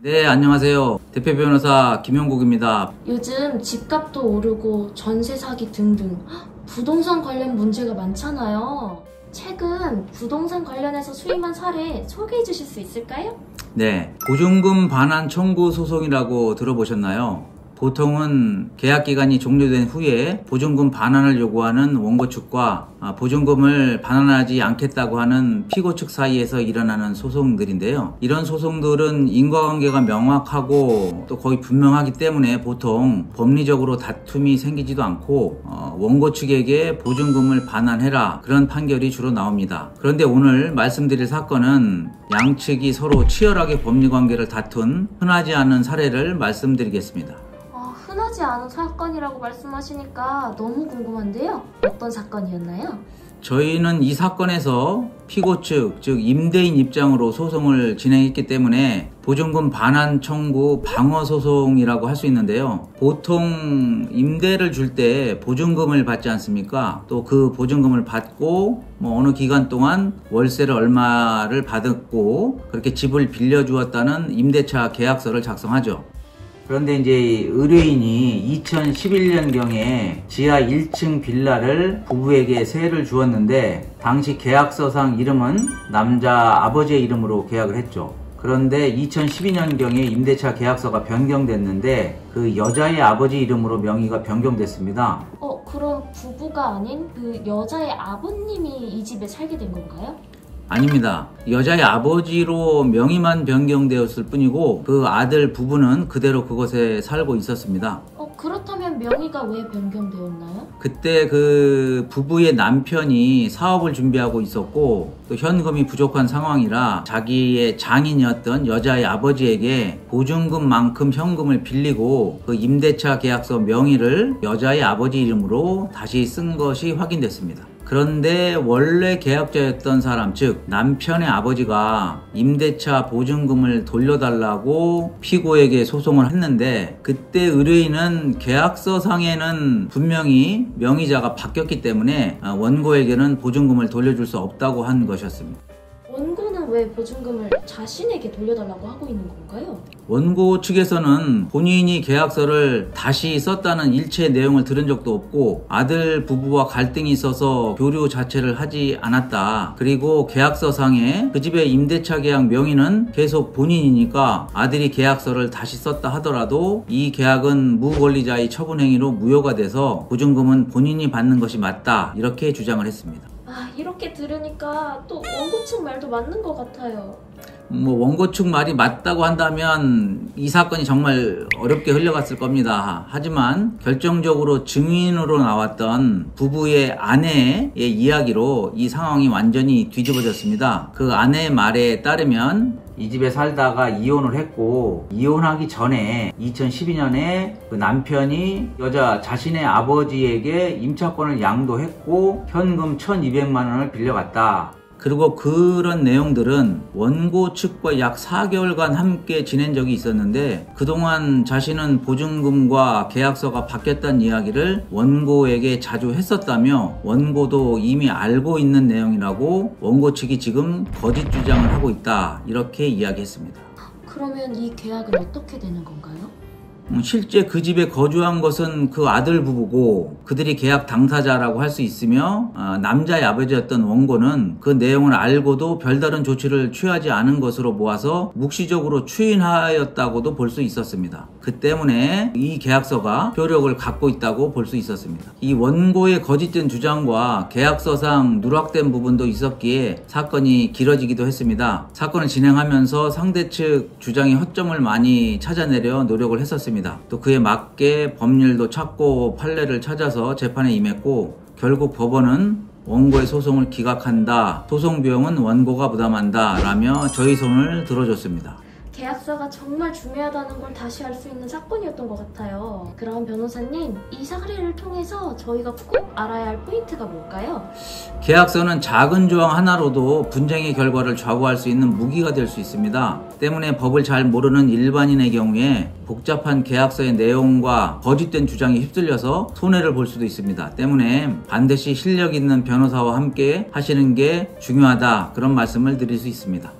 네, 안녕하세요. 대표 변호사 김용국입니다. 요즘 집값도 오르고 전세 사기 등등 부동산 관련 문제가 많잖아요. 최근 부동산 관련해서 수임한 사례 소개해 주실 수 있을까요? 네, 보증금 반환 청구 소송이라고 들어보셨나요? 보통은 계약기간이 종료된 후에 보증금 반환을 요구하는 원고 측과 보증금을 반환하지 않겠다고 하는 피고 측 사이에서 일어나는 소송들인데요. 이런 소송들은 인과관계가 명확하고 또 거의 분명하기 때문에 보통 법리적으로 다툼이 생기지도 않고 원고 측에게 보증금을 반환해라, 그런 판결이 주로 나옵니다. 그런데 오늘 말씀드릴 사건은 양측이 서로 치열하게 법리관계를 다툰 흔하지 않은 사례를 말씀드리겠습니다. 흔하지 않은 사건이라고 말씀하시니까 너무 궁금한데요. 어떤 사건이었나요? 저희는 이 사건에서 피고 측, 즉 임대인 입장으로 소송을 진행했기 때문에 보증금 반환 청구 방어 소송이라고 할 수 있는데요. 보통 임대를 줄 때 보증금을 받지 않습니까? 또 그 보증금을 받고 어느 기간 동안 월세를 얼마를 받았고 그렇게 집을 빌려주었다는 임대차 계약서를 작성하죠. 그런데 이제 의뢰인이 2011년경에 지하 1층 빌라를 부부에게 세를 주었는데 당시 계약서상 이름은 남자 아버지의 이름으로 계약을 했죠. 그런데 2012년경에 임대차 계약서가 변경됐는데 그 여자의 아버지 이름으로 명의가 변경됐습니다. 그럼 부부가 아닌 그 여자의 아버님이 이 집에 살게 된 건가요? 아닙니다. 여자의 아버지로 명의만 변경되었을 뿐이고 그 아들 부부는 그대로 그곳에 살고 있었습니다. 그렇다면 명의가 왜 변경되었나요? 그때 그 부부의 남편이 사업을 준비하고 있었고 또 현금이 부족한 상황이라 자기의 장인이었던 여자의 아버지에게 보증금만큼 현금을 빌리고 그 임대차 계약서 명의를 여자의 아버지 이름으로 다시 쓴 것이 확인됐습니다. 그런데 원래 계약자였던 사람, 즉 남편의 아버지가 임대차 보증금을 돌려달라고 피고에게 소송을 했는데 그때 의뢰인은 계약서상에는 분명히 명의자가 바뀌었기 때문에 원고에게는 보증금을 돌려줄 수 없다고 한 것이었습니다. 원고는 왜 보증금을 자신에게 돌려달라고 하고 있는 건가요? 원고 측에서는 본인이 계약서를 다시 썼다는 일체 내용을 들은 적도 없고 아들 부부와 갈등이 있어서 교류 자체를 하지 않았다. 그리고 계약서상에 그 집의 임대차 계약 명의는 계속 본인이니까 아들이 계약서를 다시 썼다 하더라도 이 계약은 무권리자의 처분행위로 무효가 돼서 보증금은 본인이 받는 것이 맞다, 이렇게 주장을 했습니다. 이렇게 들으니까 또 원고 측 말도 맞는 것 같아요. 원고 측 말이 맞다고 한다면 이 사건이 정말 어렵게 흘러갔을 겁니다. 하지만 결정적으로 증인으로 나왔던 부부의 아내의 이야기로 이 상황이 완전히 뒤집어졌습니다. 그 아내의 말에 따르면 이 집에 살다가 이혼을 했고 이혼하기 전에 2012년에 그 남편이 여자 자신의 아버지에게 임차권을 양도했고 현금 1,200만 원을 빌려갔다. 그리고 그런 내용들은 원고 측과 약 4개월간 함께 지낸 적이 있었는데 그동안 자신은 보증금과 계약서가 바뀌었다는 이야기를 원고에게 자주 했었다며 원고도 이미 알고 있는 내용이라고 원고 측이 지금 거짓 주장을 하고 있다, 이렇게 이야기했습니다. 그러면 이 계약은 어떻게 되는 건가요? 실제 그 집에 거주한 것은 그 아들 부부고 그들이 계약 당사자라고 할 수 있으며 남자의 아버지였던 원고는 그 내용을 알고도 별다른 조치를 취하지 않은 것으로 모아서 묵시적으로 추인하였다고도 볼 수 있었습니다. 그 때문에 이 계약서가 효력을 갖고 있다고 볼 수 있었습니다. 이 원고의 거짓된 주장과 계약서상 누락된 부분도 있었기에 사건이 길어지기도 했습니다. 사건을 진행하면서 상대 측 주장의 허점을 많이 찾아내려 노력을 했었습니다. 또 그에 맞게 법률도 찾고 판례를 찾아서 재판에 임했고 결국 법원은 원고의 소송을 기각한다, 소송 비용은 원고가 부담한다 라며 저희 손을 들어줬습니다. 계약서가 정말 중요하다는 걸 다시 알 수 있는 사건이었던 것 같아요. 그럼 변호사님, 이 사례를 통해서 저희가 꼭 알아야 할 포인트가 뭘까요? 계약서는 작은 조항 하나로도 분쟁의 결과를 좌우할 수 있는 무기가 될 수 있습니다. 때문에 법을 잘 모르는 일반인의 경우에 복잡한 계약서의 내용과 거짓된 주장에 휩쓸려서 손해를 볼 수도 있습니다. 때문에 반드시 실력 있는 변호사와 함께 하시는 게 중요하다, 그런 말씀을 드릴 수 있습니다.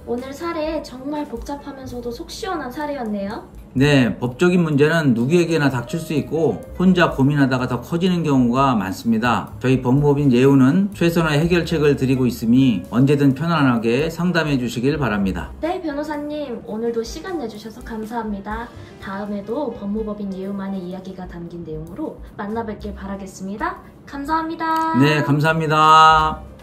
오늘 사례 정말 복잡하면서도 속 시원한 사례였네요. 네, 법적인 문제는 누구에게나 닥칠 수 있고 혼자 고민하다가 더 커지는 경우가 많습니다. 저희 법무법인 예우는 최선의 해결책을 드리고 있으니 언제든 편안하게 상담해 주시길 바랍니다. 네, 변호사님, 오늘도 시간 내주셔서 감사합니다. 다음에도 법무법인 예우만의 이야기가 담긴 내용으로 만나뵙길 바라겠습니다. 감사합니다. 네, 감사합니다.